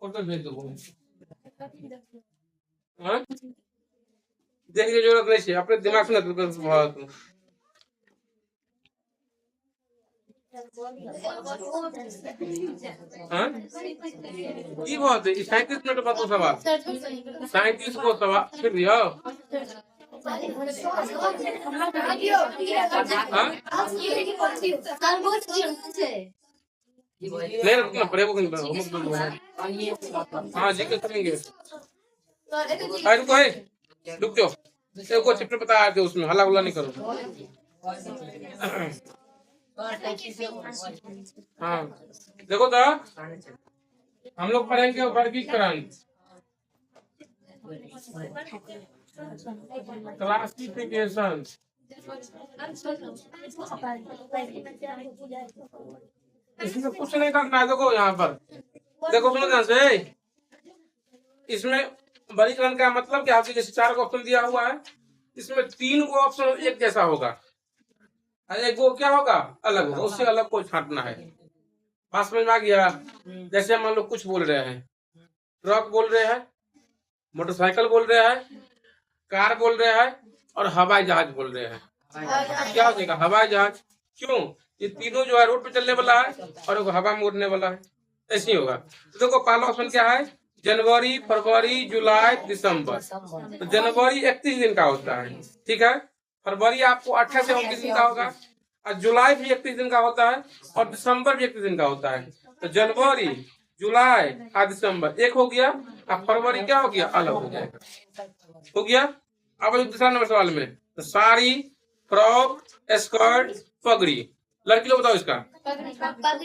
Photo भेज दो। हाँ देखने की जरूरत नहीं है, अपने दिमाग से ना हाँ की बात है 37 मिनट बाद तो सवाल 37 को सवाल फिर दिया। हाँ नहीं रुकना पड़ेगा। हाँ जी करेंगे। रुको रुक जाओ, देखो चैप्टर बता दो, उसमें हल्ला गुल्ला नहीं करो। हाँ देखो तो हम लोग पढ़ेंगे वर्गीकरण, क्लासिफिकेशन। इसमें कुछ नहीं करना है। देखो यहाँ पर देखो सुनो ध्यान से, इसमें वर्गीकरण का मतलब क्या है, जैसे 4 ऑप्शन दिया हुआ है, इसमें 3 को ऑप्शन एक जैसा होगा, एक वो क्या होगा अलग होगा, उससे अलग को छांटना है। बात समझ में आ गया? जैसे मान लो कुछ बोल रहे हैं, ट्रक बोल रहे हैं, मोटरसाइकिल बोल रहे हैं, कार बोल रहे हैं और हवाई जहाज बोल रहे हैं। क्या हो जाएगा हवाई जहाज, क्यों? ये तीनों जो है रोड पे चलने वाला है और हवा में उड़ने वाला है, ऐसे ही होगा। तो देखो पहला ऑप्शन क्या है, जनवरी, फरवरी, जुलाई, दिसंबर। तो जनवरी 31 दिन का होता है, ठीक है। फरवरी आपको 28 से 29 दिन का होगा, और जुलाई भी 31 दिन का होता है, और दिसंबर भी 31 दिन का होता है। तो जनवरी, जुलाई और दिसंबर एक हो गया, और फरवरी क्या हो गया अलग हो जाएगा, हो गया। अब दूसरा नंबर सवाल में, तो साड़ी, फ्रॉक, स्कर्ट, पगड़ी, लड़की लोग बताओ इसका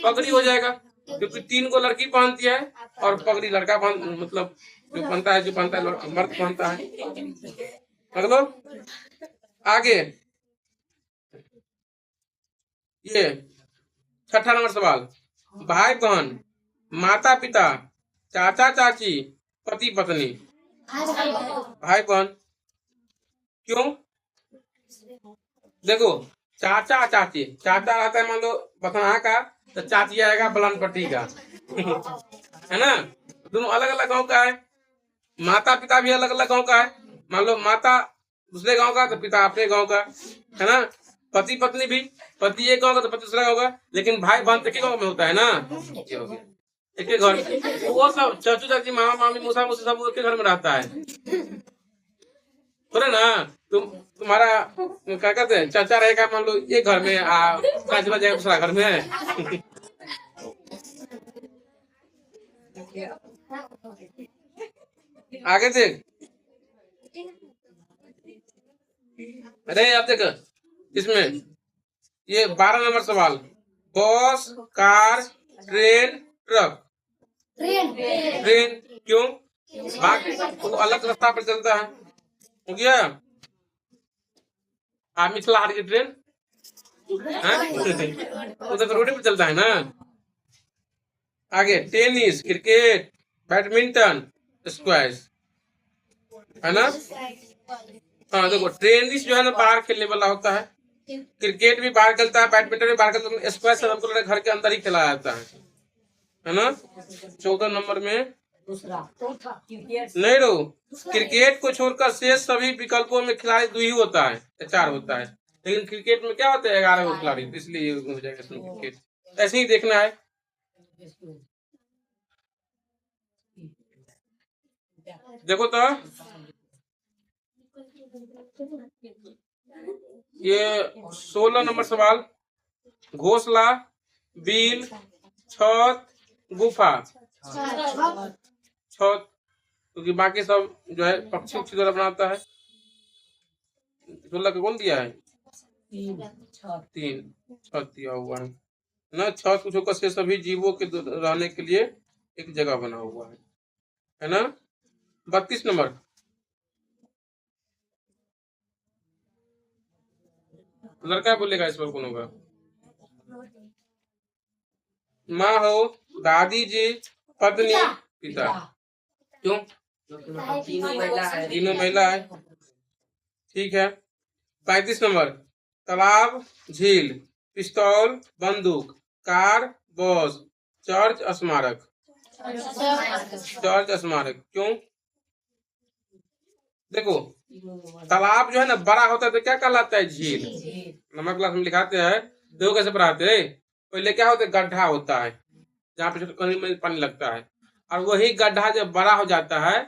पगड़ी हो जाएगा, क्योंकि 3 को लड़की पहनती है और पगड़ी लड़का मतलब जो पहनता है, मर्द पहनता है। मतलब आगे ये छठा नंबर सवाल, भाई बहन, माता पिता, चाचा चाची, पति पत्नी। भाई बहन क्यों? देखो चाचा चाची, चाचा रहता है मान लो बथना का, तो चाची आएगा बलानपट्टी का है ना, दोनों अलग अलग गांव का है। माता पिता भी अलग अलग गांव का है, मान लो माता दूसरे गांव का तो पिता अपने गांव का है ना। पति पत्नी भी, पति एक गांव का तो पति दूसरा गांव का, लेकिन भाई बहन एक ही गांव में होता है ना, ये हो गया एक ही घर। तो वो सब चाचू चाची मामा मामी मौसा मौसी सब एक घर में रहता है, बोले ना। तुम्हारा क्या कहते हैं चाचा रहेगा मान लो एक घर में, काजवा जाएगा दूसरा घर में आगे देख, अरे आप देख इसमें ये 12 नंबर सवाल, बस, कार, ट्रेन, ट्रक। ट्रेन क्यों? तो अलग रास्ता पर चलता है, हो गया। मिथिला हाट की ट्रेन उधर तो रोड पे चलता है ना। आगे टेनिस, क्रिकेट, बैडमिंटन, स्क्वैश, है ना। हाँ देखो टेनिस जो है ना बाहर खेलने वाला होता है, क्रिकेट भी बाहर खेलता है, बैडमिंटन भी बाहर खेलता है, स्क्वैश हमको घर के अंदर ही खेला जाता है ना। 14 नंबर में नहीं रो, क्रिकेट को छोड़कर शेष सभी विकल्पों में खिलाड़ी 2 ही होता है, 4 होता है, लेकिन क्रिकेट में क्या होता है 11 गो खिलाड़ी, इसलिए हो जाएगा इसमें क्रिकेट। ऐसे ही देखना है। देखो तो ये 16 नंबर सवाल, घोंसला, बिल, छत, गुफा। छत क्योंकि बाकी सब जो है पक्षी उक्षी द्वारा बनाता है। 16 का कौन दिया है? 3 छत दिया हुआ है ना। छत कुछ होकर से सभी जीवों के रहने के लिए एक जगह बना हुआ है ना। 32 नंबर, लड़का बोलेगा इस पर कौन होगा? माँ हो, दादी जी, पत्नी, पिता। क्यों? तीनों महिला है, ठीक है। 35 नंबर, तालाब, झील, पिस्तौल, बंदूक, कार, बॉस, चर्च, स्मारक। चर्च स्मारक। क्यों? देखो तालाब जो है ना बड़ा होता है तो क्या कहलाता है? झील। नंबर क्लास में लिखाते हैं, देखो कैसे पढ़ाते हैं। पहले क्या होता है? गड्ढा होता है जहाँ पे कहीं में पानी लगता है, और वही गड्ढा जब बड़ा हो जाता है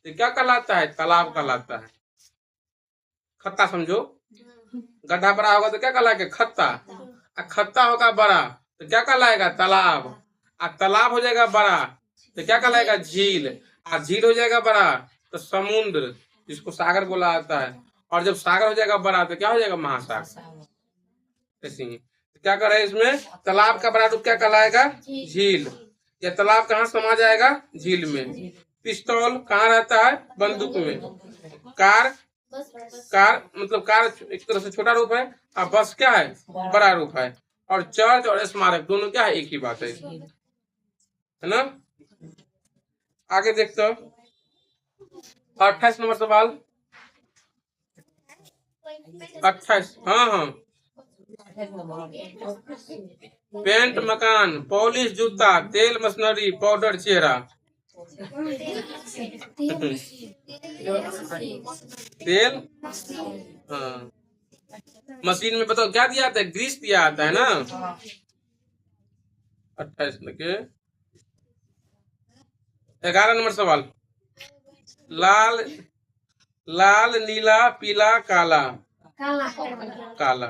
तो क्या कहलाता है? तालाब कहलाता है। खत्ता समझो, गड्ढा बड़ा होगा तो क्या कहलाएगा? खत्ता। खत्ता होगा बड़ा तो क्या कहलाएगा? तालाब। तालाब हो जाएगा बड़ा तो क्या कहलाएगा? झील। झील हो जाएगा बड़ा तो समुद्र, जिसको सागर बोला जाता है। और जब सागर हो जाएगा बड़ा तो क्या हो जाएगा? महासागर। ऐसे ही तो क्या कर रहे हैं इसमें? तालाब का बड़ा रूप क्या कहलाएगा? झील। या तालाब कहाँ समा जाएगा? झील में। पिस्तौल कहाँ रहता है? बंदूक में। कार, कार मतलब कार एक तरह से छोटा रूप है, और बस क्या है? बड़ा रूप है। और चर्च और स्मारक दोनों क्या है? एक ही बात है ना। आगे देखते हो 28 नंबर सवाल। 28, हाँ हाँ। पेंट मकान, पॉलिश जूता, तेल मशीनरी, पाउडर चेहरा। तेल, हाँ। मशीन में बताओ क्या दिया आता है? ग्रीस दिया आता है ना। 28 लगे। 11 नंबर सवाल। लाल, लाल नीला पीला काला। काला।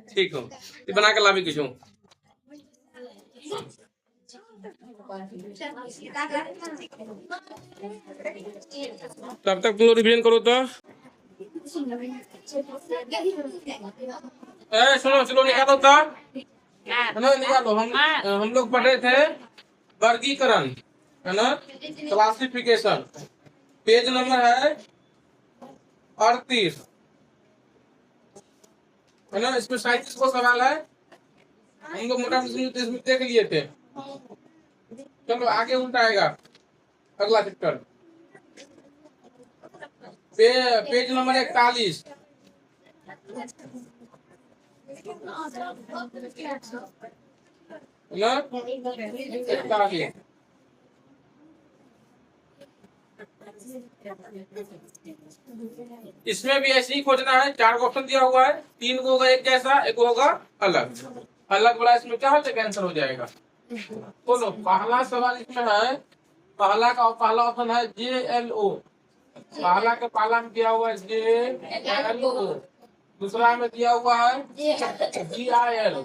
ठीक हो, ये बना के ला भी किसी। तब तक तुम लोग रिवीजन करो तो। सुनो चलो निकालो तो, है ना, निकालो। हम लोग पढ़े थे वर्गीकरण, है ना, क्लासिफिकेशन। पेज नंबर है 38, है ना। इसमें 37 को सवाल है, हम लोग मोटा इसमें देख लिए थे। चलो आगे उल्टाएगा अगला चैप्टर। पेज नंबर 41, ना 41। इसमें भी ऐसे ही खोजना है। 4 ऑप्शन दिया हुआ है, 3 को होगा एक जैसा, एक होगा अलग। अलग वाला इसमें क्या हो जाएगा? आंसर हो जाएगा। बोलो पहला सवाल इसमें है, पहला ऑप्शन है JLO। पहला के पहला में दिया हुआ है JLO। दूसरा में दिया हुआ है GIL।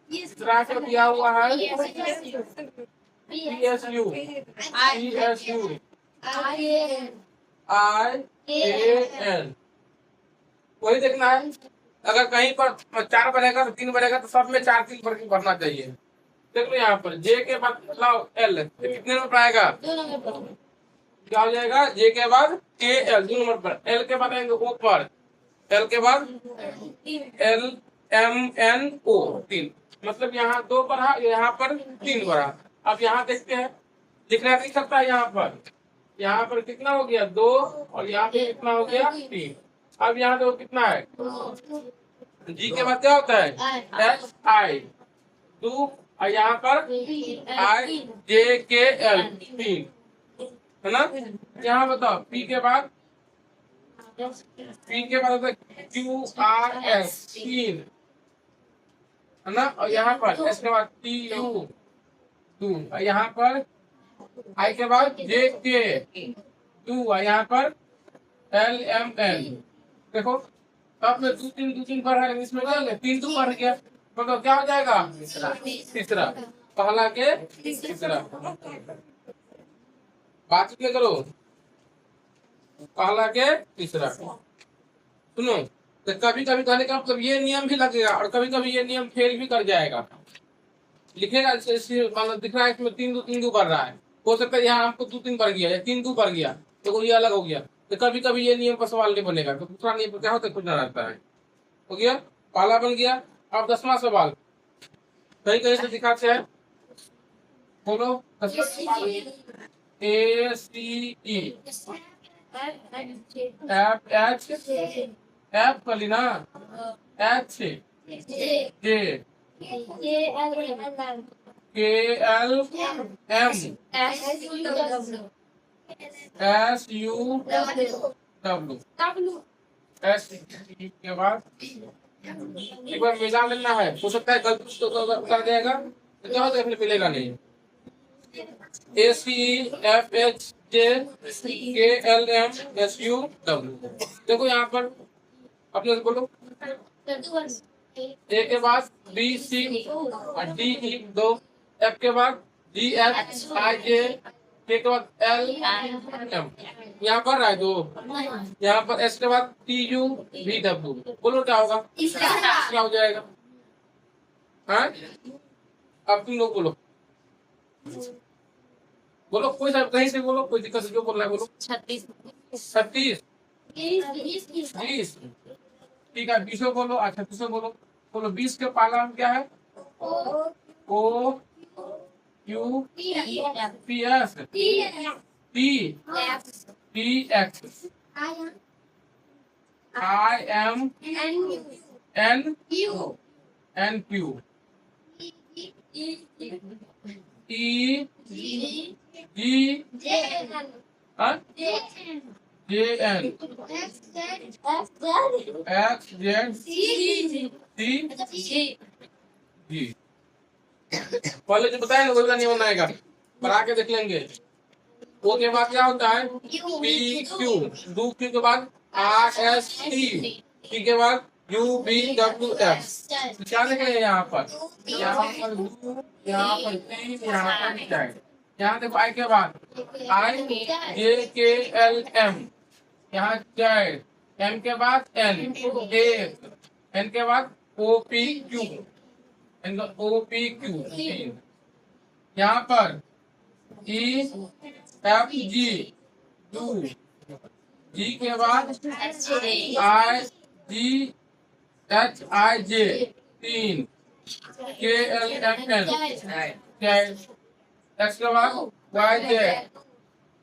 तीसरा में दिया हुआ है PSU। IAN। वही देखना है। अगर कहीं पर 4 बनेगा तो 3 बनेगा, तो सब में 4 3 करके भरना चाहिए। देख लो यहाँ पर J के बाद L कितने नंबर पर आएगा? क्या हो जाएगा? J के बाद KL 2 नंबर पर, L के बाद आएंगे O पर, L के बाद LMNO 3। मतलब यहाँ 2 बढ़ा, यहाँ पर 3 बढ़ा। अब यहाँ देखते हैं, लिखना नहीं सकता है यहाँ पर कितना हो गया? 2, और यहाँ पे कितना हो गया? 3। अब यहाँ देखो कितना है? जी के बाद क्या होता है? SI 2, और यहाँ पर IJKL 3, है ना। यहाँ बताओ P के बाद होता है QRS 3, है ना। और यहाँ पर S के बाद TU 2, और यहाँ पर I के बाद JK 2, और यहाँ पर LMN। देखो अब में 2 3 पर है, इसमें क्या हो गया? 3 2 बढ़ गया, मतलब क्या हो जाएगा? तीसरा। पहला के तीसरा। बात क्या करो? पहला के तीसरा। सुनो, तो कभी कभी कहने का मतलब ये नियम भी लगेगा, और कभी कभी ये नियम फेल भी कर जाएगा। लिखेगा मतलब दिख रहा है इसमें 3 2 बढ़ रहा है, हो सकता है यहाँ हमको 2 3 बढ़ गया या 3 2 बढ़ गया, तो ये अलग हो गया। तो कभी कभी ये नियम पर सवाल नहीं बनेगा, तो दूसरा नियम पर क्या होता है? कुछ ना रहता है। हो गया, पहला बन गया। अब 10वां सवाल कहीं कहीं से दिखाते हैं, बोलो। ACE एफ एच एफ कर ली ना, H J K L M S U W S के बाद एक बार मिला लेना है, हो सकता है गलती तो कर देगा तो क्या होता है, फिर मिलेगा नहीं। ए C F H J K L M S U W. देखो यहाँ पर अपने से बोलो, ए के बाद बी सी डी ई दो, एफ के बाद डी एफ आई जे, के बाद एल एम, यहाँ पर है दो, यहाँ पर एस के बाद टी यू वी डब्ल्यू। बोलो क्या होगा, क्या हो जाएगा? हाँ अब तुम लोग बोलो, बोलो कोई सा कहीं से बोलो, कोई दिक्कत जो बोल रहा है बोलो। 36 20 ठीक है, 20 बोलो। अच्छा 36 बोलो, बोलो 20 के पहला नाम क्या है? O U P S T T X I M N N Q E G J N X Z C G. पहले जो बताया ना वही वाला नियम आएगा, बना के देख लेंगे। ओ के बाद क्या होता है? पी क्यू, दो क्यू के बाद आर एस टी, टी के बाद यू बी डब्ल्यू एफ। क्या लिख रहे हैं यहाँ पर? यहाँ पर यू, यहाँ पर टी, यहाँ पर जेड। यहाँ देखो आई के बाद I J K L M, यहाँ जेड, एम के बाद एन ए, एन के बाद O P Q, O P Q. यहाँ पर ई एफ जी टू, जी के बाद आई जी एच आई जे तीन, के एल एम एन, एक्स के बाद वाई जेड,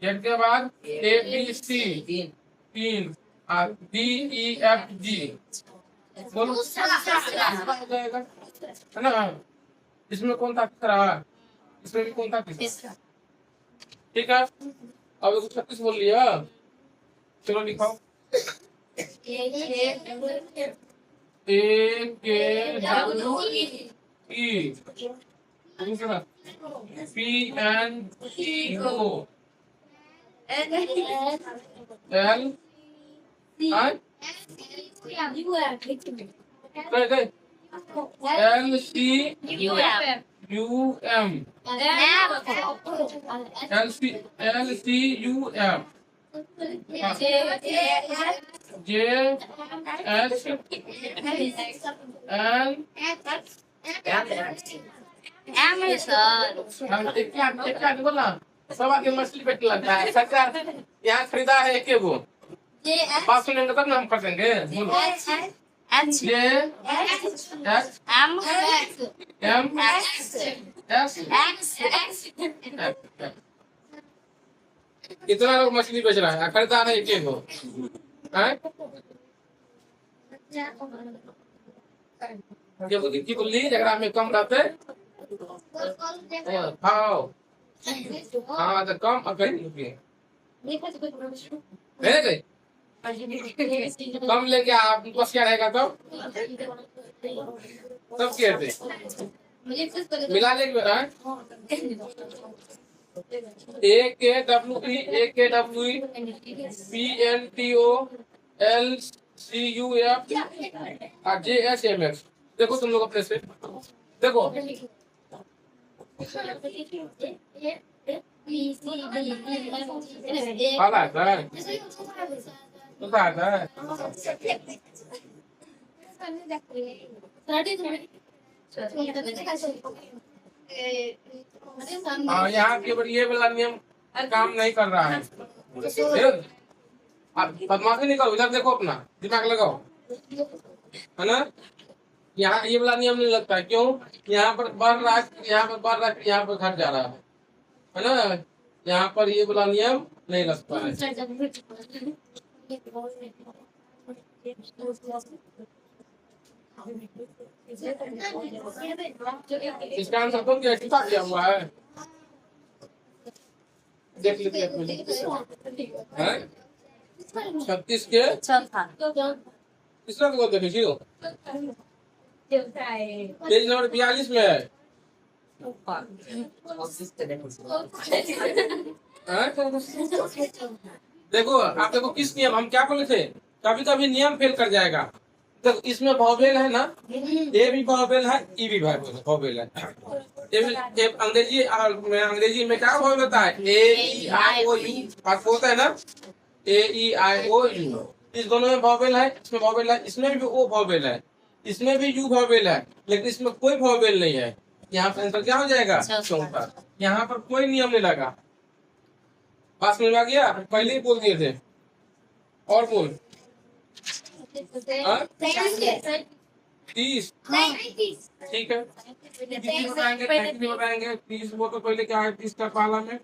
जेड के बाद ए बी सी तीन, और डी ई एफ जी। बोलो है ना? इसमें कौन सा अक्षर रहा? इसमें भी कौन सा अक्षर? ठीक है, अब 36 बोल लिया, चलो लिखाओ। ए के डब्ल्यू ई, दूसरा P N O L I L C U M L C U M J H L बोला सब आगे मछली बेच लगता है। सरकार यहाँ खरीदा है एक वो, बात सुनेंगे तब ना हम करेंगे। जे एच एम एस, इतना लोग मछली बेच रहा है, खरीदा है एक वो की बोली जगह में कम रहते हाँ हाँ तो कम कम लेके आप बस क्या रहेगा तब कहते मिला लेंगे। A K W E P N T O L C U F और जे एच एम एक्स। देखो तुम लोग अपने से देखो, यहाँ के ये वाला नियम काम नहीं कर रहा है। बदमाशी नहीं करो, इधर देखो, अपना दिमाग लगाओ, है ना? यहाँ ये वाला नियम नहीं लगता है। क्यों? यहाँ पर बढ़ रहा है, यहाँ पर बढ़ रहा है, यहाँ पर घट जा रहा है ना? यहाँ पर ये वाला नियम नहीं लगता है। इसका आंसर कौन किया हुआ है, देख लीजिए हैं 36 के तीसरा को देखिए पेज नंबर 42 में है। देखो आप देखो किस नियम हम क्या बोले थे, कभी कभी नियम फेल कर जाएगा। तो इसमें वॉवेल है ना, ए भी वॉवेल है, ई भी वॉवेल है। अंग्रेजी में क्या वॉवेल होता है, ए ई आई ओ यू, आपको होता है ना ए ई आई ओ यू। इस दोनों में वॉवेल है, इसमें वॉवेल है, इसमें भी ओ वॉवेल है, इसमें भी यू वॉवेल है, लेकिन इसमें कोई वॉवेल नहीं है। यहाँ पर आंसर क्या हो जाएगा, चौथा। यहाँ पर कोई नियम नहीं लगा। पास में आ गया, पहले ही बोल दिए थे। और बोल 30 ठीक है, बताएंगे 30 वो तो पहले क्या है, 30 का पाला में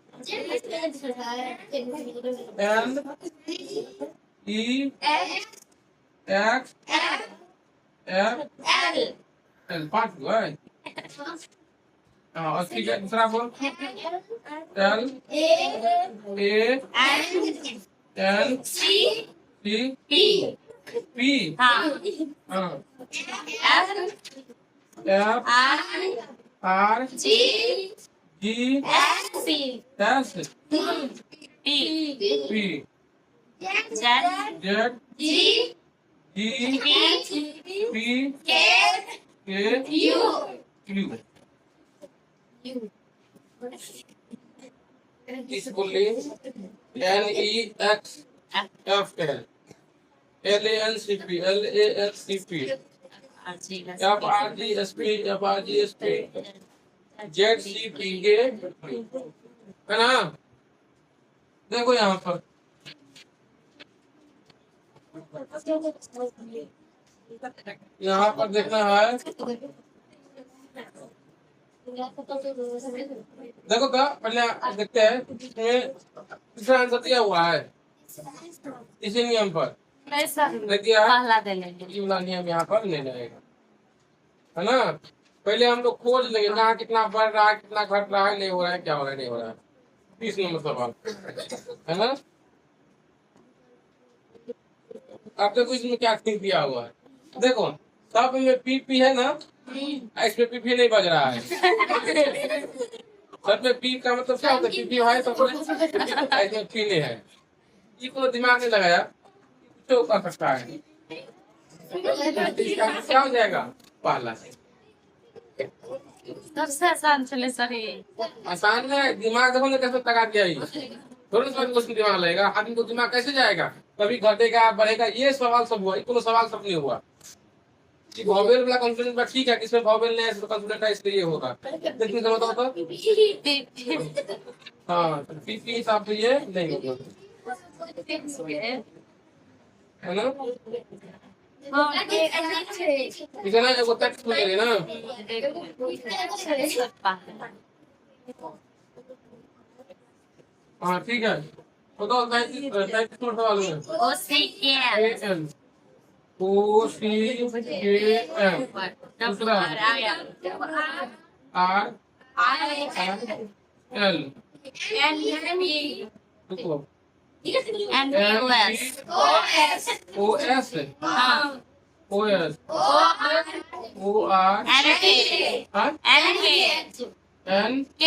N E X F L 5 हुआ है। ठीक है, दूसरा बोल L A N C P F R G S P Z G P K U. इसलिए N E X F L L A N C P F R G S P Z C P K है ना। देखो यहाँ पर देखना है, देखो का पहले देखते हैं इसमें तीसरा आंसर दिया हुआ है इसी नियम पर। देखिए नियम यहाँ पर ले जाएगा, है ना। पहले हम लोग खोज लेंगे कहाँ कितना बढ़ रहा है, कितना घट रहा है, नहीं हो रहा है, क्या हो रहा है, नहीं हो रहा है। 30 नंबर सवाल है ना। आप देखो इसमें क्या ठीक दिया हुआ है, देखो सब में पी है ना, इसमें पी नहीं बज रहा है। सब में पी का मतलब क्या होता है, पी है तो इसमें पी नहीं है। ये को दिमाग नहीं लगाया तो कर सकता है। क्या हो जाएगा, पहला सबसे आसान चले सर, आसान है। दिमाग देखो ना कैसे लगा दिया, थोड़ा सा कुछ दिमाग लगेगा, आदमी को दिमाग कैसे जाएगा, कभी घटेगा बढ़ेगा, ये सवाल सब हुआ, इतना सवाल सब नहीं हुआ। वॉवेल वाला कॉन्फिडेंस ठीक है, इसमें वॉवेल नहीं है तो कॉन्फिडेंट है, इसलिए होगा। देखने का मतलब हाँ पी हिसाब से ये नहीं होगा, है ना। इतना एगो टेक्स्ट ले ना, हाँ ठीक है। बताओ 33 सवाल में O C K M दूसरा R L देखो N O S O R N K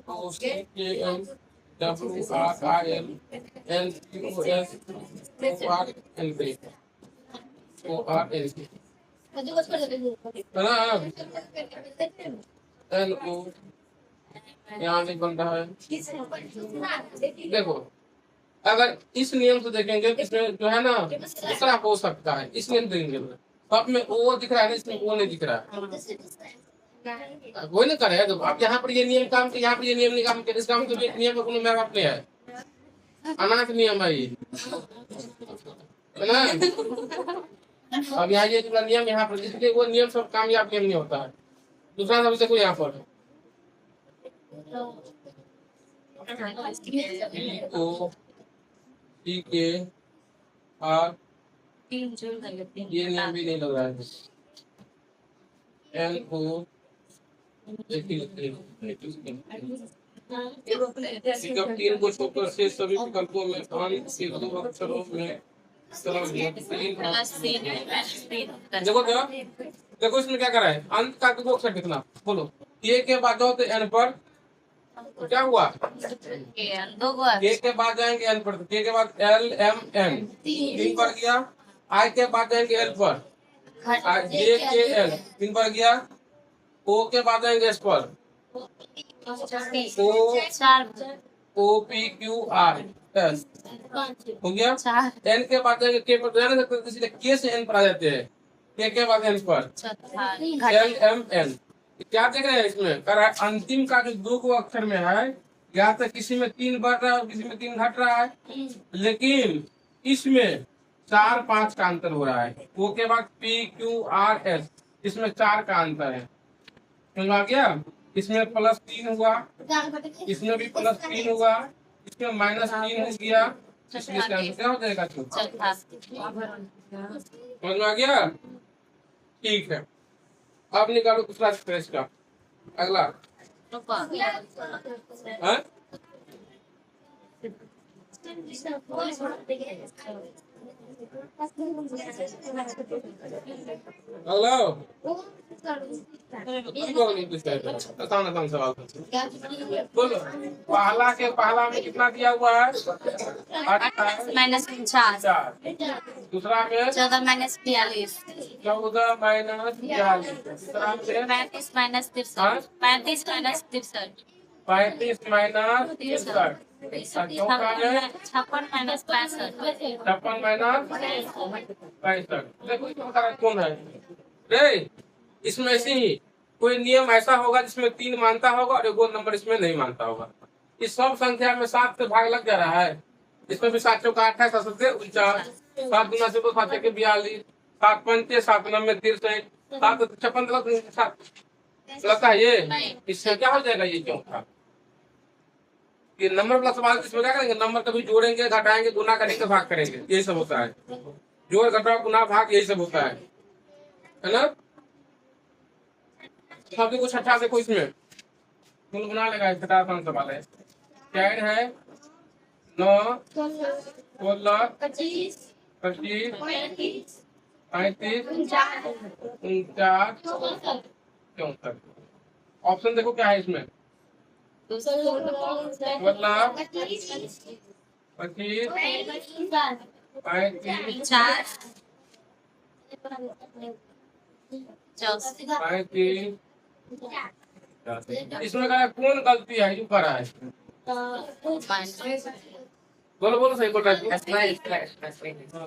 O C K M W R I L N Q O S O R N K O R N K N O यहाँ नहीं बन रहा है। देखो अगर इस नियम से देखेंगे इसमें जो है ना दूसरा हो सकता है, इस नियम देखेंगे सब में ओ दिख रहा है, इसमें ओ नहीं दिख रहा है, वो नहीं करे। तो आप यहाँ पर ये नियम काम के, यहाँ पर ये नियम नहीं काम के, इस काम के नियम में मैं अपने है अनाथ नियम है ये, है ना। अब यहाँ ये नियम यहाँ पर, इसलिए वो नियम सब कामयाब नियम नहीं होता है। दूसरा सब देखो यहाँ पर ओ टी के आर, तीन जोड़ कर लेते हैं। ये नेम भी नहीं लग रहा है। एन ओ विकल्प 3 को छोड़कर शेष सभी विकल्पों में अंत के 2 अक्षरों में सरल है। प्लस तीन देखो क्या, देखो इसमें क्या करा है, अंत का 2 अक्षर कितना, बोलो। के बाद जाओ तो एन पर, तो क्या हुआ, दो बार के बाद जाएंगे एन पर, तो के बाद एल एम एन 3 पर गया। आई के बाद जाएंगे एल पर, जे के एल 3 पर गया। ओ के बाद जाएंगे एस पर, चार O P Q R S हो गया। चार एन के बाद जाएंगे के पर, जाने सकते इसलिए के से एन पर आ जाते हैं। के बाद एन पर एल एम एन। क्या देख रहे हैं इसमें, कर रहा है अंतिम का जो 2 को अक्षर में है, या तो किसी में 3 बढ़ रहा है और किसी में 3 घट रहा है, लेकिन इसमें 4 5 का अंतर हो रहा है। ओ के बाद पी क्यू आर एस, इसमें 4 का अंतर है, समझ आ गया। इसमें +3 हुआ, इसमें भी +3 हुआ, इसमें -3 हो गया, इसलिए इसका आंसर क्या हो जाएगा, समझ में आ गया। ठीक है, अब निकालो दूसरा स्ट्रेस का। अगला है? अगला आसान सवाल बोलो। पहला में कितना दिया हुआ है, -49 दूसरा में 14 -42 14 -42, तीसरा में 35 -63 35 -63 35 -63, चौथा में 56 -65 56 -65। देखो इसमें कौन है रे, इसमें ऐसे ही कोई नियम ऐसा होगा जिसमें 3 मानता होगा और 1 नंबर इसमें नहीं मानता होगा। इस सब संख्या में 7 से भाग लग जा रहा है। इसमें भी 7 चौका 28, 7 से 49, 7 गुना से 7 के 42, 7 पंचे 7 9 63, 7 56 लगता है ये। इससे क्या हो जाएगा, ये क्यों था कि नंबर प्लस सवाल इसमें क्या करेंगे, नंबर कभी जोड़ेंगे घटाएंगे गुना करेंगे भाग करेंगे, यही सब होता है। जोड़ घटाओ गुना भाग यही सब होता है ना। सब कुछ अच्छा देखो इसमें तुम बना लेगा, छठा आसान सवाल है। क्या है 9 16 25 35 49 64। ऑप्शन देखो क्या है इसमें, 16 25 35 35। इसमें क्या है, कौन गलती है जो करा है, बोलो बोलो सही बोल रहा है।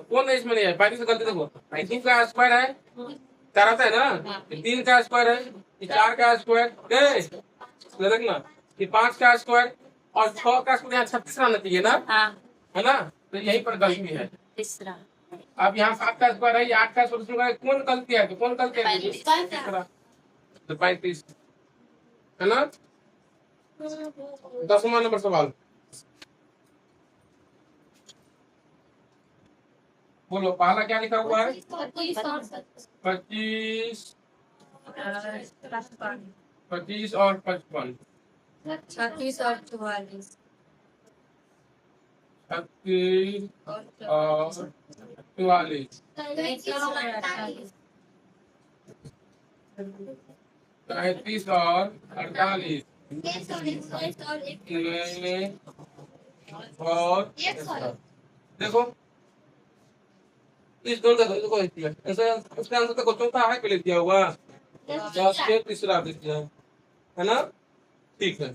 कौन है इसमें नहीं है, 35 गलती देखो। 2 का स्क्वायर है 4 आता है ना, 3 का स्क्वायर है, 4 का स्क्वायर देखना, 5 का स्क्वायर और 6 का स्क्वायर, यहाँ 36 आना चाहिए ना, है ना, तो यहीं पर गलती है। तीसरा अब यहाँ 7 का स्क्वायर है, 8 का स्क्वायर, कौन गलती है, तो कौन गलती है, तो 35 है ना। 10वां नंबर सवाल बोलो, पहला क्या लिखा हुआ है, 25 25 और 55 36 और 44 36 और 44 35 और 48 और देखो इस दोनों का देखो इसमें ऐसा उसका आंसर तो चौथा है पहले दिया हुआ, 10 के तीसरा दिया है ना। ठीक है,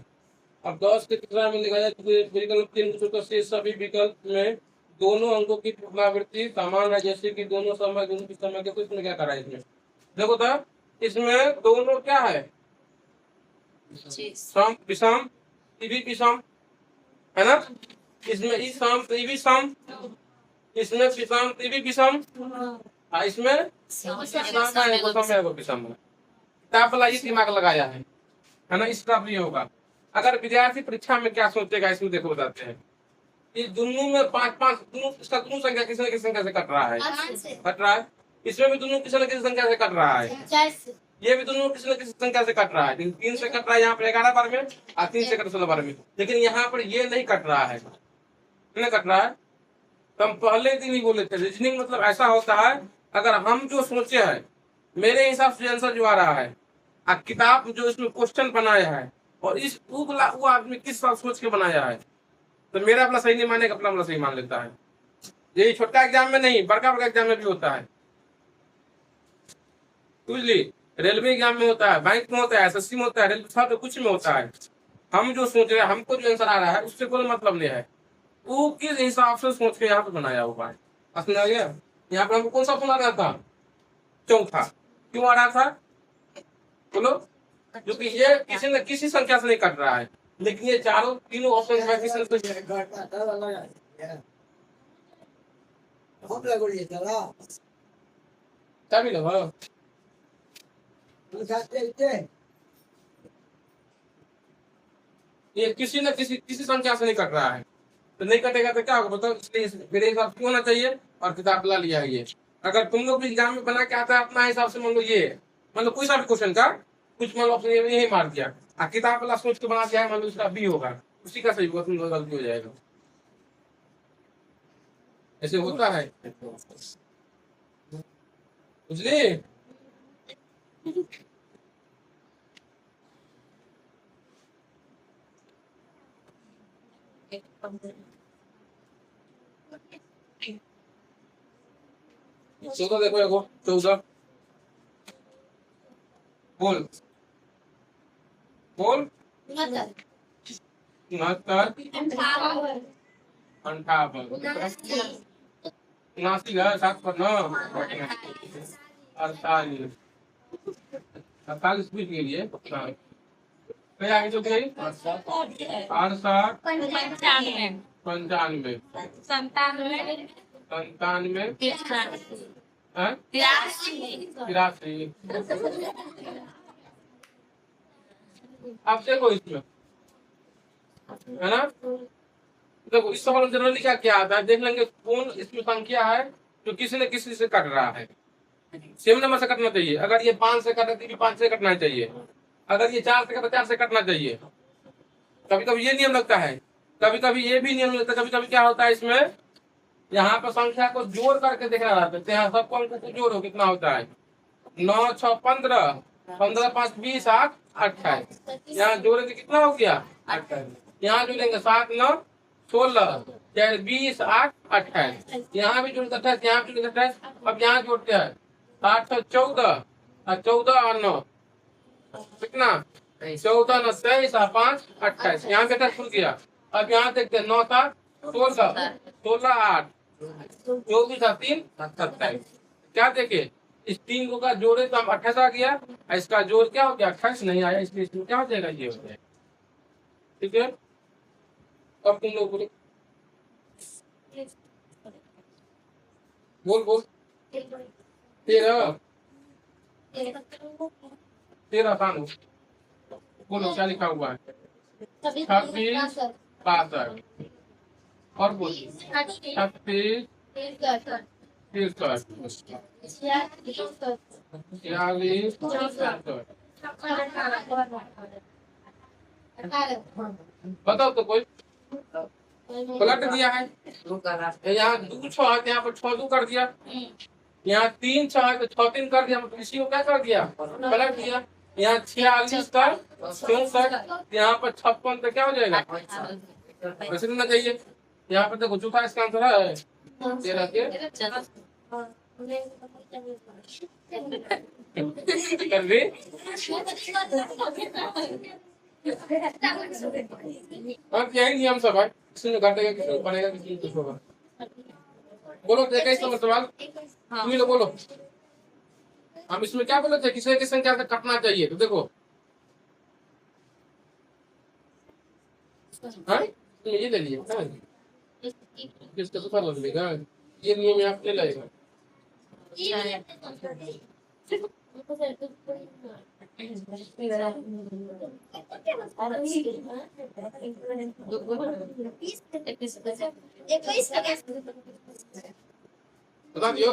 अब 10 के तीसरा में लिखा जाए विकल्प 3 को शेष सभी विकल्प में दोनों अंकों की पुनरावृत्ति समान है, जैसे कि दोनों समय दोनों की समय के, तो इसमें क्या करा है, इसमें देखो था, इसमें दोनों क्या है, सम विषम विषम है ना। इसमें ई सम भी सम, इसमें विषम विषम, इसमें विषम है। किताब वाला ये दिमाग लगाया है ना, इस तरह भी होगा। अगर विद्यार्थी परीक्षा में क्या सोचेगा इसमें देखो बताते हैं। ये दोनों में 5-5 दोनों इसका दोनों संख्या किसी न किसी संख्या से कट रहा है, कट रहा है। इसमें भी दोनों किसी न किसी संख्या से कट रहा है, ये भी दोनों किसी न किसी संख्या से कट रहा है। 3 से कट रहा है यहाँ पर 11 बार में और 3 से कट 16 बार में, लेकिन यहाँ पर ये नहीं कट रहा है, नहीं कट रहा है। तो हम पहले दिन ही बोले थे रीजनिंग मतलब ऐसा होता है, अगर हम जो सोचे हैं मेरे हिसाब से आंसर जो आ रहा है, किताब जो इसमें क्वेश्चन बनाया है और इस वो आदमी किस साल सोच के बनाया है, तो मेरा अपना सही नहीं मानेगा, अपना अपना सही मान लेता है। ये छोटा एग्जाम में नहीं, बड़का बड़का एग्जाम में भी होता है, बुझली। रेलवे एग्जाम में होता है, बैंक में होता है, एसएससी में होता है, रेलवे छात्र कुछ में होता है। हम जो सोच रहे हैं, हमको जो आंसर आ रहा है उससे कोई मतलब नहीं है, वो किस हिसाब से सोच के यहाँ पे बनाया हुआ है। समझ आ गया। यहाँ पे हमको कौन सा ऑप्शन आ रहा था, चौथा। क्यों आ रहा था बोलो, क्योंकि ये किसी न किसी संख्या से नहीं कट रहा है, लेकिन ये चारों तीनों ऑप्शन है किसी तभी लो ये किसी न किसी संख्या से नहीं कट रहा है, तो नहीं कटेगा तो क्या होगा बताओ। इसलिए मेरे हिसाब से होना चाहिए और किताब ला लिया ये। अगर तुम लोग भी एग्जाम में बना के आता है अपना हिसाब से, मान लो ये मतलब कोई सा भी क्वेश्चन का कुछ मान लो आपने यही मार दिया, किताब वाला सोच के बना दिया है, मान लो उसका बी होगा, उसी का सही होगा, तुम लोग गलती हो जाएगा। ऐसे होता है, बुझली। चौदह देखो, एगो 14 बोल बोल 69 58 79 है 7 पर 9 48 48 भी के लिए क्या आगे चल गई 68 पंचानवे 95 संतानवे 97 तिरासी 83। अब देखो इसमें है ना, देखो इस सवाल में जनरली क्या क्या आता है, देख लेंगे कौन इसमें संख्या है जो किसी न किसी से कट रहा है। सेम नंबर से कटना चाहिए, अगर ये 5 से कटे तो 5 से कटना चाहिए, अगर ये 4 से कटे 4 से कटना चाहिए। कभी कभी ये नियम लगता है, कभी कभी ये भी नियम लगता है। कभी कभी क्या होता है इसमें, यहाँ पर संख्या को जोड़ करके देखना रहता है, सबको अंकों को जोड़ो कितना होता है 9 6 15 15 5 20 8 28। यहाँ जोड़ेंगे कितना हो गया 28। यहाँ जोड़ेंगे 7 9 16 4 20 8 28। यहाँ भी जोड़ते 28, यहाँ भी जोड़ते 28। अब यहाँ जोड़ते हैं 8 तो 14 और 14 और 9 कितना 14 9 23 और 5 28। यहाँ बेटा खुल गया। अब यहाँ देखते हैं 9 7 16 16 8 24 और 3 27। क्या देखे इस 3 को का जोड़े तो हम 28 आ गया, इसका जोड़ क्या हो गया 28 नहीं आया, इसलिए इसमें क्या हो जाएगा ये हो जाएगा। ठीक है, अब तुम लोग बोलो, बोल बोल 13 आसान हो, बोलो क्या लिखा हुआ है 26 62 और बोल 36 बताओ तो कोई पलट दिया है। यहाँ 2 6 है, यहाँ पर 6 2 कर दिया, यहाँ 3 6 है तो 6 3 कर दिया, मतलब इसी को क्या कर दिया पलट दिया। यहाँ 46 का 64, यहाँ पर 56 तो क्या हो जाएगा वैसे करना चाहिए। यहाँ पर देखो चौथा इसका आंसर है 13 के कर दी। अब यही नियम सब है, किसी ने घटेगा किसी को बढ़ेगा किसी को कुछ होगा। बोलो देखा इसका सवाल तुम ही लोग बोलो। हम इसमें क्या बोले थे किसी की संख्या से कटना चाहिए, तो देखो ये ले लिए किसका तो फर्क लेगा, ये नियम यहाँ पे लगेगा। बता दियो।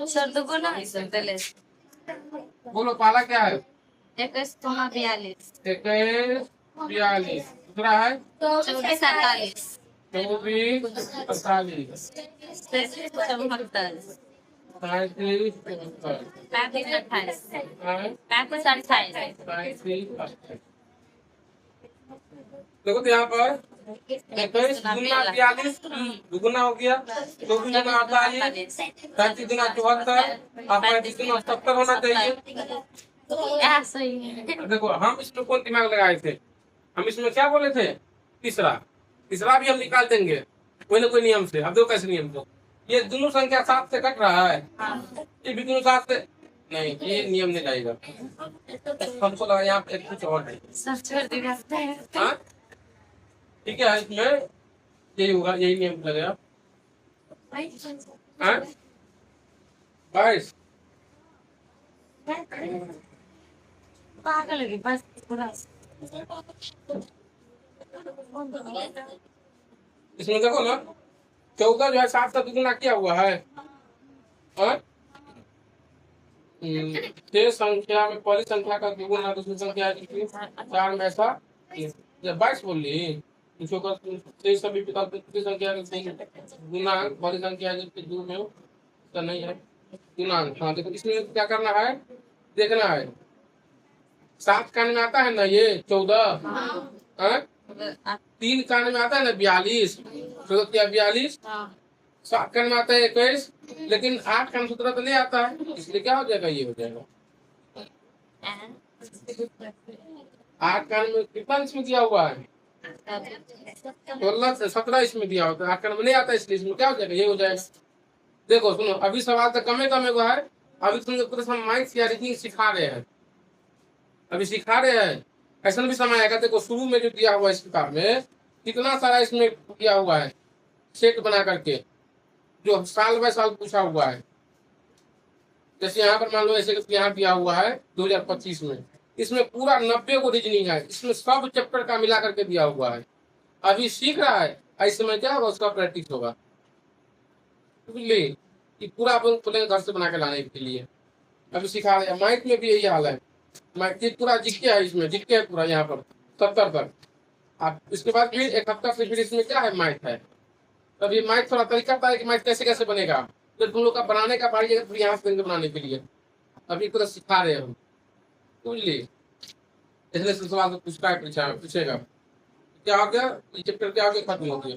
सर तो बोला है सर पहले बोलो पहला क्या है? 21,42 21 42। दूसरा है 24,48 24 48 33 74 35 35 28 हाँ, 35 28 35 देखो तो यहाँ पर 21 गुना 42 दुगुना हो गया, 24 गुना 48, 35 गुना 74 और 35 गुना 70 होना चाहिए। ऐसा ही है देखो हम इसमें कौन दिमाग लगाए थे? हम इसमें क्या बोले थे? तीसरा तीसरा भी हम निकाल देंगे कोई ना कोई नियम से। अब देखो कैसे नियम को, ये दोनों संख्या 7 से कट रहा है, ये भी दोनों 7 से नहीं, ये नियम नहीं जाएगा। हमको लगा यहाँ पे कुछ और है। सर छोड़ दिया हाँ ठीक है, इसमें यही होगा, यही नियम लगेगा। हाँ 22 पागल है बस पूरा इसमें देखो ना 14 जो है 7 से दुगुना किया हुआ है। हाँ? शेष संख्या में पहली संख्या का दुगुना दूसरी संख्या है कितनी? 4 में ऐसा जब 22 बोल ली इसको कर शेष सभी विकल्प दूसरी संख्या के गुना पहली संख्या जबकि 2 में हो तो नहीं है गुणांक। हाँ देखो इसमें क्या करना है, देखना है 7 कान में आता है ना ये 14, हाँ? 3 कान में आता है ना 42, तो क्या 42, 7 कान में आता है 21, लेकिन 8 कान सूत्र तो नहीं आता है, इसलिए क्या हो जाएगा, ये हो जाएगा 8 कान में कितना इसमें दिया हुआ है 16 17 इसमें दिया होता है, 8 कान में नहीं आता इसलिए इसमें क्या हो जाएगा, ये हो जाएगा। देखो सुनो अभी सवाल तो कमे कमे को है, अभी तुम पूरे समय माइंड या रीजनिंग सिखा रहे हैं, अभी सिखा रहे हैं। ऐसा भी समय आएगा, देखो शुरू में जो दिया हुआ है इस किताब में कितना सारा इसमें दिया हुआ है सेट बना करके, जो साल बाय साल पूछा हुआ है। जैसे यहाँ पर मान लो ऐसे यहाँ दिया हुआ है 2025 में, इसमें पूरा 90 को रीजनिंग है, इसमें सब चैप्टर का मिला करके दिया हुआ है। अभी सीख रहा है, ऐसे में क्या होगा उसका प्रैक्टिस होगा, बुझली कि पूरा अपन खुले घर से बना के लाने के लिए अभी सिखा रहे हैं। माइक में भी यही हाल है, माइक पूरा जिक्के है, इसमें जिक्के है पूरा यहाँ पर 70 तक। आप इसके बाद फिर 71 से फिर इसमें क्या है माइक है। तब ये माइक थोड़ा तरीका है कि माइक कैसे कैसे बनेगा, तो तुम लोग का बनाने का बारी है यहाँ से बनाने के लिए अभी पूरा सिखा रहे हैं हम, बुझली। इसलिए सवाल पूछता है पूछेगा क्या हो गया, ये चैप्टर क्या हो गया, खत्म हो गया।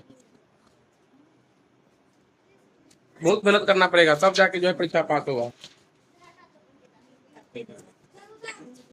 बहुत मेहनत करना पड़ेगा तब जाके जो है परीक्षा पास होगा।